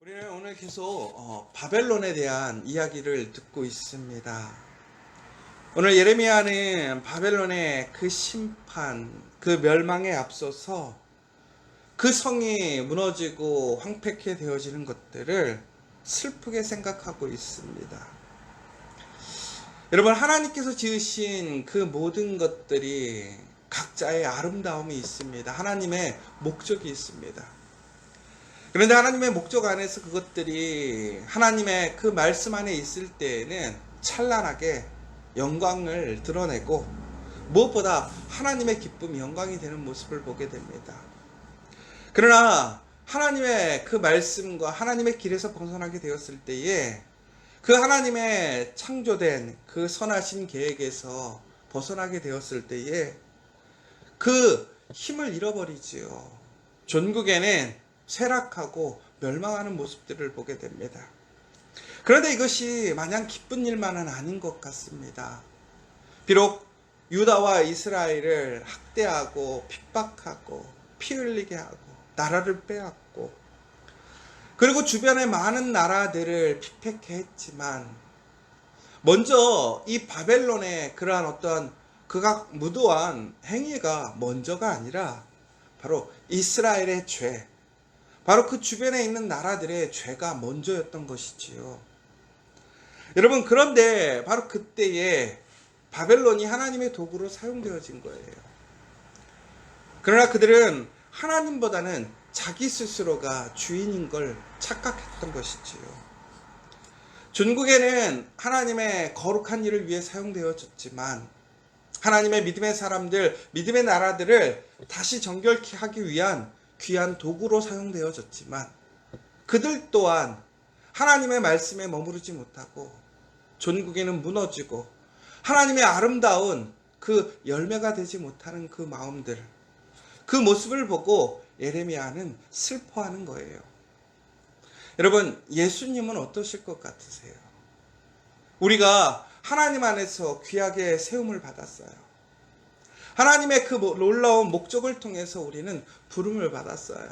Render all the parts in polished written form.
우리는 오늘 계속 바벨론에 대한 이야기를 듣고 있습니다. 오늘 예레미야는 바벨론의 그 심판, 그 멸망에 앞서서 그 성이 무너지고 황폐케 되어지는 것들을 슬프게 생각하고 있습니다. 여러분, 하나님께서 지으신 그 모든 것들이 각자의 아름다움이 있습니다. 하나님의 목적이 있습니다. 그런데 하나님의 목적 안에서 그것들이 하나님의 그 말씀 안에 있을 때에는 찬란하게 영광을 드러내고 무엇보다 하나님의 기쁨, 영광이 되는 모습을 보게 됩니다. 그러나 하나님의 그 말씀과 하나님의 길에서 벗어나게 되었을 때에 그 하나님의 창조된 그 선하신 계획에서 벗어나게 되었을 때에 그 힘을 잃어버리지요. 전국에는 쇠락하고 멸망하는 모습들을 보게 됩니다. 그런데 이것이 마냥 기쁜 일만은 아닌 것 같습니다. 비록 유다와 이스라엘을 학대하고 핍박하고 피 흘리게 하고 나라를 빼앗고 그리고 주변의 많은 나라들을 피폐케 했지만 먼저 이 바벨론의 그러한 어떤 극악 무도한 행위가 먼저가 아니라 바로 이스라엘의 죄, 바로 그 주변에 있는 나라들의 죄가 먼저였던 것이지요. 여러분, 그런데 바로 그때에 바벨론이 하나님의 도구로 사용되어진 거예요. 그러나 그들은 하나님보다는 자기 스스로가 주인인 걸 착각했던 것이지요. 전국에는 하나님의 거룩한 일을 위해 사용되어졌지만 하나님의 믿음의 사람들, 믿음의 나라들을 다시 정결케 하기 위한 귀한 도구로 사용되어졌지만 그들 또한 하나님의 말씀에 머무르지 못하고 전국에는 무너지고 하나님의 아름다운 그 열매가 되지 못하는 그 마음들, 그 모습을 보고 예레미야는 슬퍼하는 거예요. 여러분, 예수님은 어떠실 것 같으세요? 우리가 하나님 안에서 귀하게 세움을 받았어요. 하나님의 그 놀라운 목적을 통해서 우리는 부름을 받았어요.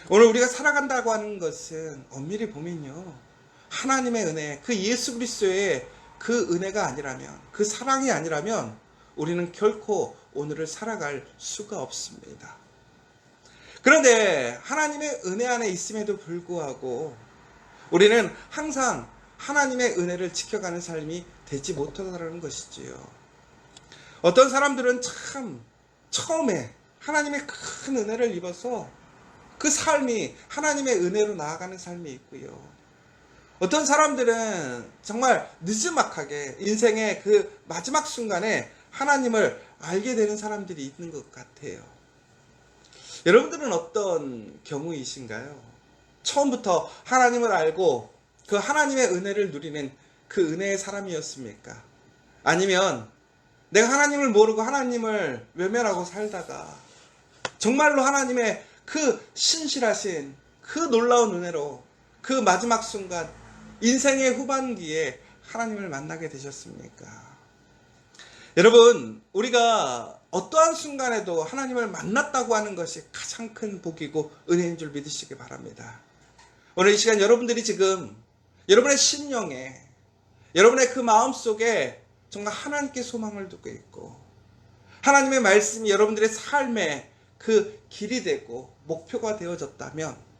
오늘 우리가 살아간다고 하는 것은 엄밀히 보면요, 하나님의 은혜, 그 예수 그리스도의 그 은혜가 아니라면, 그 사랑이 아니라면 우리는 결코 오늘을 살아갈 수가 없습니다. 그런데 하나님의 은혜 안에 있음에도 불구하고 우리는 항상 하나님의 은혜를 지켜가는 삶이 되지 못하다는 것이지요. 어떤 사람들은 참 처음에 하나님의 큰 은혜를 입어서 그 삶이 하나님의 은혜로 나아가는 삶이 있고요. 어떤 사람들은 정말 느지막하게 인생의 그 마지막 순간에 하나님을 알게 되는 사람들이 있는 것 같아요. 여러분들은 어떤 경우이신가요? 처음부터 하나님을 알고 그 하나님의 은혜를 누리는 그 은혜의 사람이었습니까? 아니면 내가 하나님을 모르고 하나님을 외면하고 살다가 정말로 하나님의 그 신실하신 그 놀라운 은혜로 그 마지막 순간 인생의 후반기에 하나님을 만나게 되셨습니까? 여러분, 우리가 어떠한 순간에도 하나님을 만났다고 하는 것이 가장 큰 복이고 은혜인 줄 믿으시기 바랍니다. 오늘 이 시간 여러분들이 지금 여러분의 심령에, 여러분의 그 마음속에 정말 하나님께 소망을 두고 있고 하나님의 말씀이 여러분들의 삶의 그 길이 되고 목표가 되어졌다면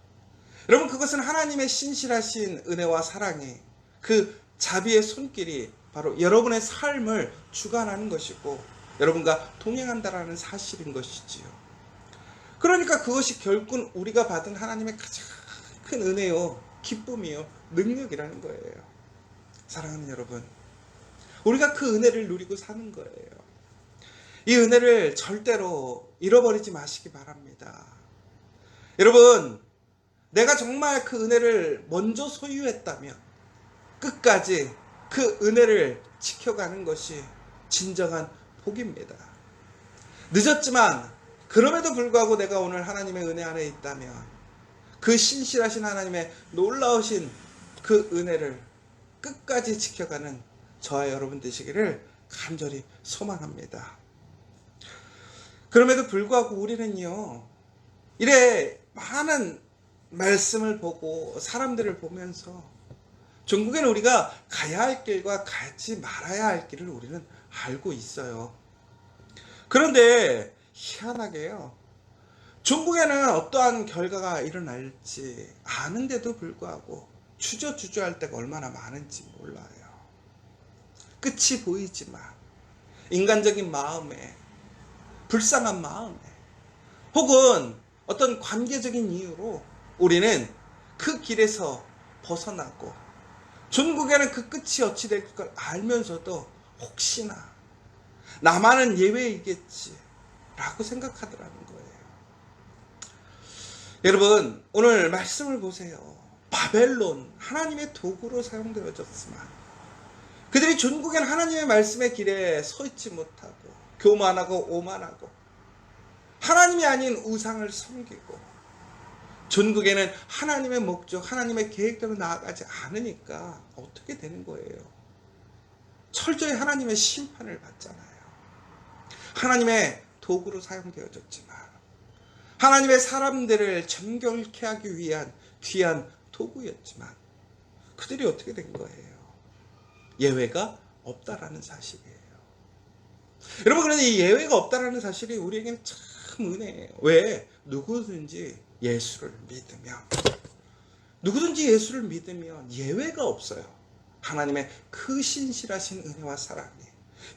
여러분, 그것은 하나님의 신실하신 은혜와 사랑이 그 자비의 손길이 바로 여러분의 삶을 주관하는 것이고 여러분과 동행한다라는 사실인 것이지요. 그러니까 그것이 결국은 우리가 받은 하나님의 가장 큰 은혜요, 기쁨이요, 능력이라는 거예요. 사랑하는 여러분, 우리가 그 은혜를 누리고 사는 거예요. 이 은혜를 절대로 잃어버리지 마시기 바랍니다. 여러분, 내가 정말 그 은혜를 먼저 소유했다면 끝까지 그 은혜를 지켜가는 것이 진정한 복입니다. 늦었지만 그럼에도 불구하고 내가 오늘 하나님의 은혜 안에 있다면 그 신실하신 하나님의 놀라우신 그 은혜를 끝까지 지켜가는 저와 여러분 되시기를 간절히 소망합니다. 그럼에도 불구하고 우리는요, 이래 많은 말씀을 보고 사람들을 보면서 전국에는 우리가 가야 할 길과 가지 말아야 할 길을 우리는 알고 있어요. 그런데 희한하게요, 전국에는 어떠한 결과가 일어날지 아는데도 불구하고 주저주저할 때가 얼마나 많은지 몰라요. 끝이 보이지만 인간적인 마음에, 불쌍한 마음에, 혹은 어떤 관계적인 이유로 우리는 그 길에서 벗어나고 전국에는 그 끝이 어찌 될 걸 알면서도 혹시나 나만은 예외이겠지 라고 생각하더라는 거예요. 여러분, 오늘 말씀을 보세요. 바벨론, 하나님의 도구로 사용되어졌지만 그들이 전국엔 하나님의 말씀의 길에 서 있지 못하고 교만하고 오만하고 하나님이 아닌 우상을 섬기고 전국에는 하나님의 목적, 하나님의 계획대로 나아가지 않으니까 어떻게 되는 거예요? 철저히 하나님의 심판을 받잖아요. 하나님의 도구로 사용되어졌지만 하나님의 사람들을 정결케 하기 위한 귀한 도구였지만 그들이 어떻게 된 거예요? 예외가 없다라는 사실이에요. 여러분, 그런데 이 예외가 없다라는 사실이 우리에게는 참 은혜예요. 왜? 누구든지 예수를 믿으면 예외가 없어요. 하나님의 그 신실하신 은혜와 사랑이,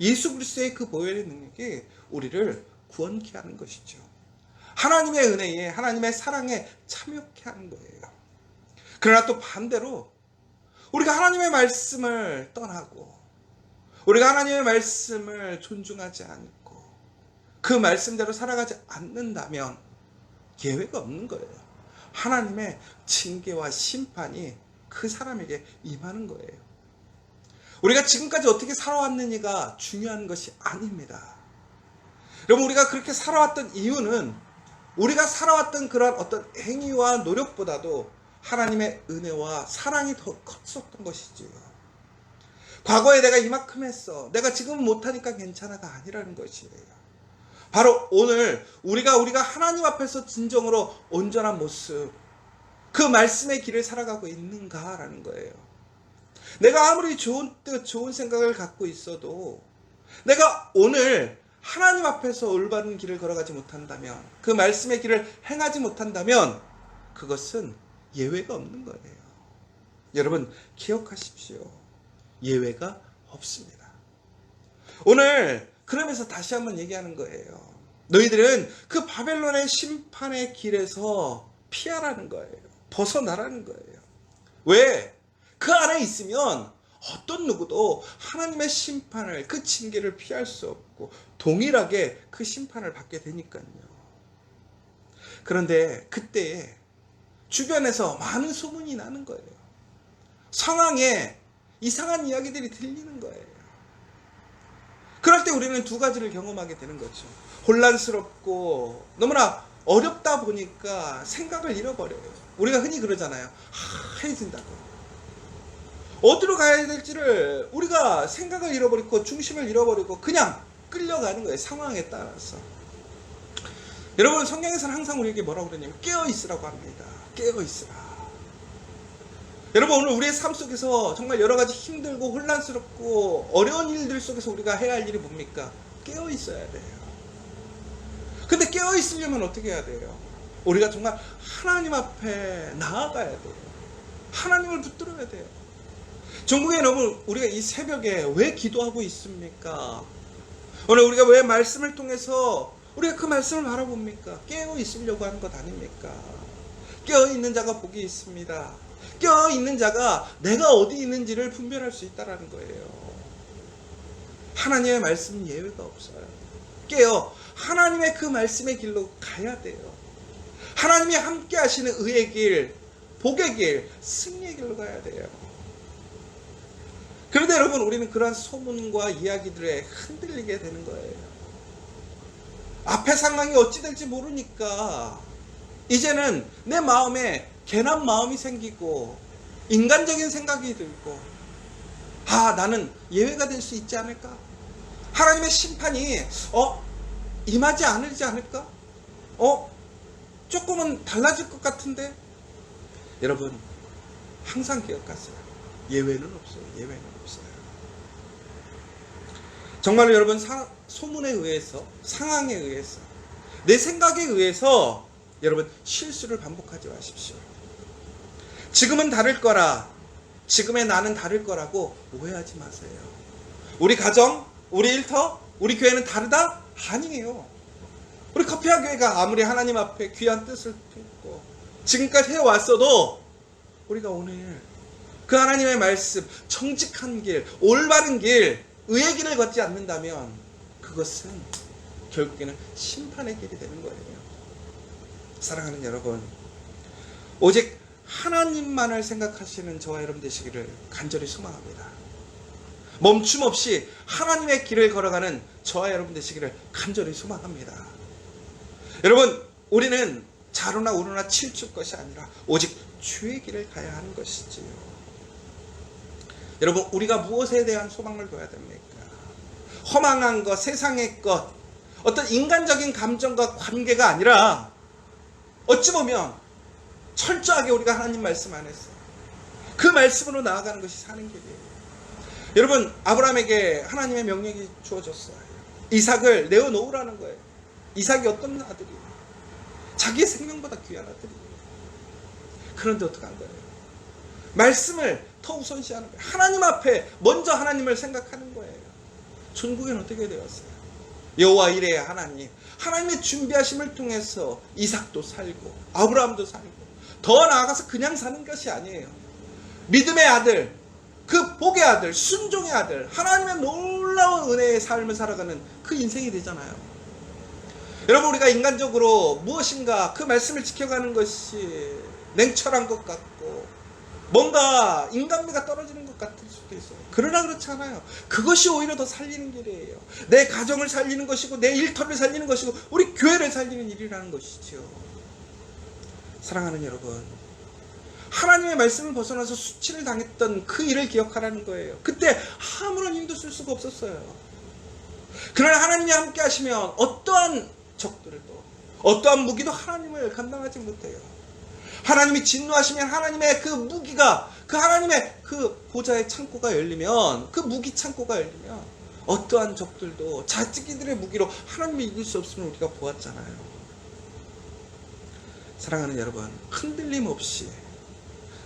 예수 그리스도의 그 보혈의 능력이 우리를 구원케 하는 것이죠. 하나님의 은혜에, 하나님의 사랑에 참여케 하는 거예요. 그러나 또 반대로 우리가 하나님의 말씀을 떠나고 우리가 하나님의 말씀을 존중하지 않고 그 말씀대로 살아가지 않는다면 예외가 없는 거예요. 하나님의 징계와 심판이 그 사람에게 임하는 거예요. 우리가 지금까지 어떻게 살아왔느냐가 중요한 것이 아닙니다. 여러분, 우리가 그렇게 살아왔던 이유는 우리가 살아왔던 그런 어떤 행위와 노력보다도 하나님의 은혜와 사랑이 더 컸었던 것이지요. 과거에 내가 이만큼 했어, 내가 지금 못하니까 괜찮아가 아니라는 것이에요. 바로 오늘 우리가 하나님 앞에서 진정으로 온전한 모습, 그 말씀의 길을 살아가고 있는가라는 거예요. 내가 아무리 좋은 생각을 갖고 있어도 내가 오늘 하나님 앞에서 올바른 길을 걸어가지 못한다면, 그 말씀의 길을 행하지 못한다면 그것은 예외가 없는 거예요. 여러분, 기억하십시오. 예외가 없습니다. 오늘 그러면서 다시 한번 얘기하는 거예요. 너희들은 그 바벨론의 심판의 길에서 피하라는 거예요. 벗어나라는 거예요. 왜? 그 안에 있으면 어떤 누구도 하나님의 심판을, 그 징계를 피할 수 없고 동일하게 그 심판을 받게 되니까요. 그런데 그때에 주변에서 많은 소문이 나는 거예요. 상황에 이상한 이야기들이 들리는 거예요. 그럴 때 우리는 두 가지를 경험하게 되는 거죠. 혼란스럽고 너무나 어렵다 보니까 생각을 잃어버려요. 우리가 흔히 그러잖아요. 해진다고. 어디로 가야 될지를 우리가 생각을 잃어버리고 중심을 잃어버리고 그냥 끌려가는 거예요. 상황에 따라서. 여러분, 성경에서는 항상 우리에게 뭐라고 그러냐면 깨어있으라고 합니다. 깨어있으라. 여러분, 오늘 우리의 삶 속에서 정말 여러 가지 힘들고 혼란스럽고 어려운 일들 속에서 우리가 해야 할 일이 뭡니까? 깨어있어야 돼요. 근데 깨어있으려면 어떻게 해야 돼요? 우리가 정말 하나님 앞에 나아가야 돼요. 하나님을 붙들어야 돼요. 전국에 너무 우리가 이 새벽에 왜 기도하고 있습니까? 오늘 우리가 왜 말씀을 통해서 우리가 그 말씀을 바라봅니까? 깨어있으려고 하는 것 아닙니까? 깨어있는 자가 복이 있습니다. 깨어있는 자가 내가 어디 있는지를 분별할 수 있다는 거예요. 하나님의 말씀은 예외가 없어요. 깨어 하나님의 그 말씀의 길로 가야 돼요. 하나님이 함께 하시는 의의 길, 복의 길, 승리의 길로 가야 돼요. 그런데 여러분, 우리는 그러한 소문과 이야기들에 흔들리게 되는 거예요. 앞의 상황이 어찌 될지 모르니까 이제는 내 마음에 괜한 마음이 생기고 인간적인 생각이 들고, 나는 예외가 될 수 있지 않을까? 하나님의 심판이 임하지 않을까? 조금은 달라질 것 같은데? 여러분, 항상 기억하세요. 예외는 없어요. 예외는 없어요. 정말로 여러분, 소문에 의해서, 상황에 의해서, 내 생각에 의해서 여러분 실수를 반복하지 마십시오. 지금은 다를 거라, 지금의 나는 다를 거라고 오해하지 마세요. 우리 가정, 우리 일터, 우리 교회는 다르다? 아니에요. 우리 커피와 교회가 아무리 하나님 앞에 귀한 뜻을 품고 지금까지 해왔어도 우리가 오늘 그 하나님의 말씀, 정직한 길, 올바른 길, 의의 길을 걷지 않는다면 그것은 결국에는 심판의 길이 되는 거예요. 사랑하는 여러분, 오직 하나님만을 생각하시는 저와 여러분 되시기를 간절히 소망합니다. 멈춤 없이 하나님의 길을 걸어가는 저와 여러분 되시기를 간절히 소망합니다. 여러분, 우리는 좌로나 우로나 치우칠 것이 아니라 오직 주의 길을 가야 하는 것이지요. 여러분, 우리가 무엇에 대한 소망을 둬야 됩니까? 허망한 것, 세상의 것, 어떤 인간적인 감정과 관계가 아니라 어찌 보면 철저하게 우리가 하나님 말씀 안에서 그 말씀으로 나아가는 것이 사는 길이에요. 여러분, 아브라함에게 하나님의 명령이 주어졌어요. 이삭을 내어놓으라는 거예요. 이삭이 어떤 아들이에요? 자기의 생명보다 귀한 아들이에요. 그런데 어떻게 한 거예요? 말씀을 더 우선시하는 거예요. 하나님 앞에 먼저 하나님을 생각하는 거예요. 전국엔 어떻게 되었어요? 여호와 이레의 하나님, 하나님의 준비하심을 통해서 이삭도 살고 아브라함도 살고, 더 나아가서 그냥 사는 것이 아니에요. 믿음의 아들, 그 복의 아들, 순종의 아들, 하나님의 놀라운 은혜의 삶을 살아가는 그 인생이 되잖아요. 여러분, 우리가 인간적으로 무엇인가 그 말씀을 지켜가는 것이 냉철한 것 같고 뭔가 인간미가 떨어지는 것 같을 수도 있어요. 그러나 그렇지 않아요. 그것이 오히려 더 살리는 길이에요. 내 가정을 살리는 것이고 내 일터를 살리는 것이고 우리 교회를 살리는 일이라는 것이죠. 사랑하는 여러분, 하나님의 말씀을 벗어나서 수치를 당했던 그 일을 기억하라는 거예요. 그때 아무런 힘도 쓸 수가 없었어요. 그러나 하나님이 함께 하시면 어떠한 적들도, 어떠한 무기도 하나님을 감당하지 못해요. 하나님이 진노하시면 하나님의 그 무기가, 그 하나님의 그 보좌의 창고가 열리면, 그 무기 창고가 열리면 어떠한 적들도 자기들의 무기로 하나님을 이길 수 없음을 우리가 보았잖아요. 사랑하는 여러분, 흔들림 없이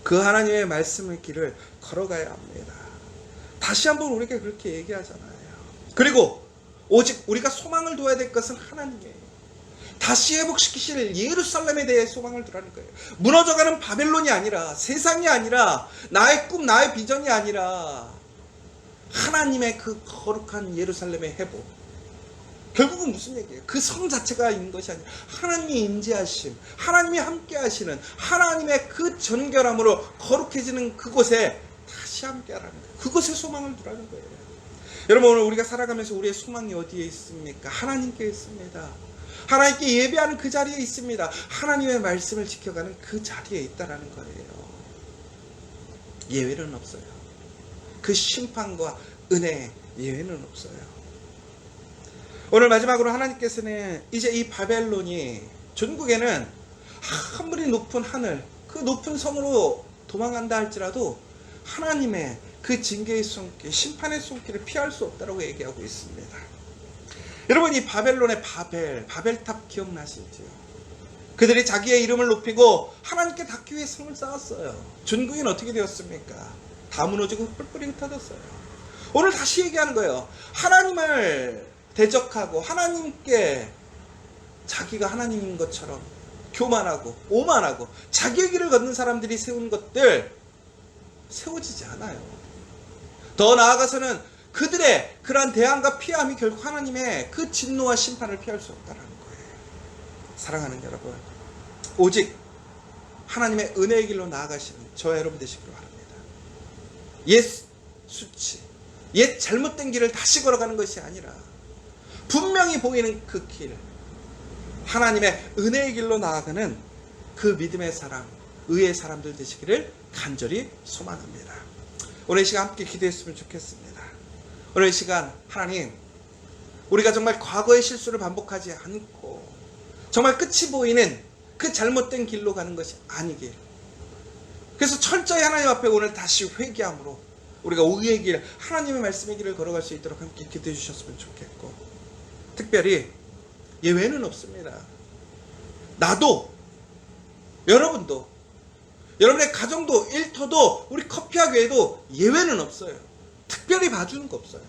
그 하나님의 말씀의 길을 걸어가야 합니다. 다시 한번 우리가 그렇게 얘기하잖아요. 그리고 오직 우리가 소망을 둬야 될 것은 하나님이에요. 다시 회복시키실 예루살렘에 대해 소망을 두라는 거예요. 무너져가는 바벨론이 아니라, 세상이 아니라, 나의 꿈, 나의 비전이 아니라 하나님의 그 거룩한 예루살렘의 회복. 결국은 무슨 얘기예요? 그 성 자체가 있는 것이 아니라 하나님이 임재하심, 하나님이 함께 하시는 하나님의 그 정결함으로 거룩해지는 그곳에 다시 함께 하라는 거예요. 그곳에 소망을 두라는 거예요. 여러분, 오늘 우리가 살아가면서 우리의 소망이 어디에 있습니까? 하나님께 있습니다. 하나님께 예배하는 그 자리에 있습니다. 하나님의 말씀을 지켜가는 그 자리에 있다라는 거예요. 예외는 없어요. 그 심판과 은혜의 예외는 없어요. 오늘 마지막으로 하나님께서는 이제 이 바벨론이, 전국에는 아무리 높은 하늘, 그 높은 성으로 도망간다 할지라도 하나님의 그 징계의 손길, 심판의 손길을 피할 수 없다고 얘기하고 있습니다. 여러분, 이 바벨론의 바벨탑 기억나시죠? 그들이 자기의 이름을 높이고 하나님께 닿기 위해 성을 쌓았어요. 전국엔 어떻게 되었습니까? 다 무너지고 뿔뿔이 흩어졌어요. 오늘 다시 얘기하는 거예요. 하나님을 대적하고 하나님께 자기가 하나님인 것처럼 교만하고 오만하고 자기의 길을 걷는 사람들이 세운 것들 세워지지 않아요. 더 나아가서는 그들의 그러한 대항과 피함이 결국 하나님의 그 진노와 심판을 피할 수 없다는 거예요. 사랑하는 여러분, 오직 하나님의 은혜의 길로 나아가시는 저와 여러분 되시기를 바랍니다. 옛 수치, 옛 잘못된 길을 다시 걸어가는 것이 아니라 분명히 보이는 그 길, 하나님의 은혜의 길로 나아가는 그 믿음의 사람, 의의 사람들 되시기를 간절히 소망합니다. 오늘 이 시간 함께 기도했으면 좋겠습니다. 오늘 이 시간 하나님, 우리가 정말 과거의 실수를 반복하지 않고 정말 끝이 보이는 그 잘못된 길로 가는 것이 아니길, 그래서 철저히 하나님 앞에 오늘 다시 회개함으로 우리가 의의 길, 하나님의 말씀의 길을 걸어갈 수 있도록 함께 기도해 주셨으면 좋겠고, 특별히 예외는 없습니다. 나도, 여러분도, 여러분의 가정도, 일터도, 우리 커피학 외에도 예외는 없어요. 특별히 봐주는 거 없어요.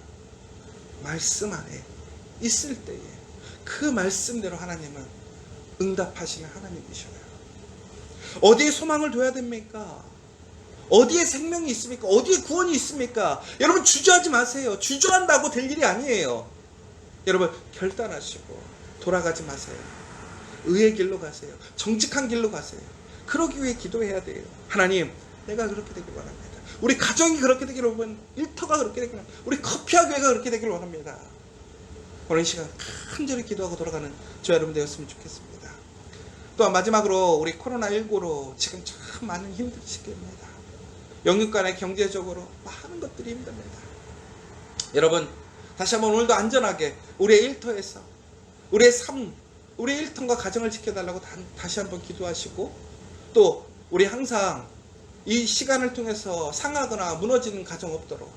말씀 안에 있을 때에 그 말씀대로 하나님은 응답하시는 하나님이셔요. 어디에 소망을 둬야 됩니까? 어디에 생명이 있습니까? 어디에 구원이 있습니까? 여러분 주저하지 마세요. 주저한다고 될 일이 아니에요. 여러분 결단하시고 돌아가지 마세요. 의의 길로 가세요. 정직한 길로 가세요. 그러기 위해 기도해야 돼요. 하나님, 내가 그렇게 되길 원합니다. 우리 가정이 그렇게 되기를 원합니다. 일터가 그렇게 되기를 원합니다. 우리 커피학교가 그렇게 되기를 원합니다. 오늘 이 시간 간절히 기도하고 돌아가는 저 여러분 되었으면 좋겠습니다. 또한 마지막으로 우리 코로나19로 지금 참 많은 힘드시겠습니다. 영육 간의 경제적으로 많은 것들이 힘듭니다. 여러분 다시 한번 오늘도 안전하게 우리의 일터에서 우리의 삶, 우리의 일터과 가정을 지켜달라고 다시 한번 기도하시고, 또 우리 항상 이 시간을 통해서 상하거나 무너지는 가정 없도록,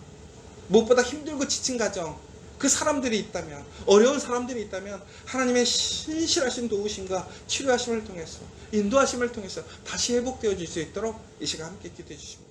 무엇보다 힘들고 지친 가정, 그 사람들이 있다면, 어려운 사람들이 있다면 하나님의 신실하신 도우심과 치료하심을 통해서, 인도하심을 통해서 다시 회복되어질 수 있도록 이 시간 함께 기도해 주십니다.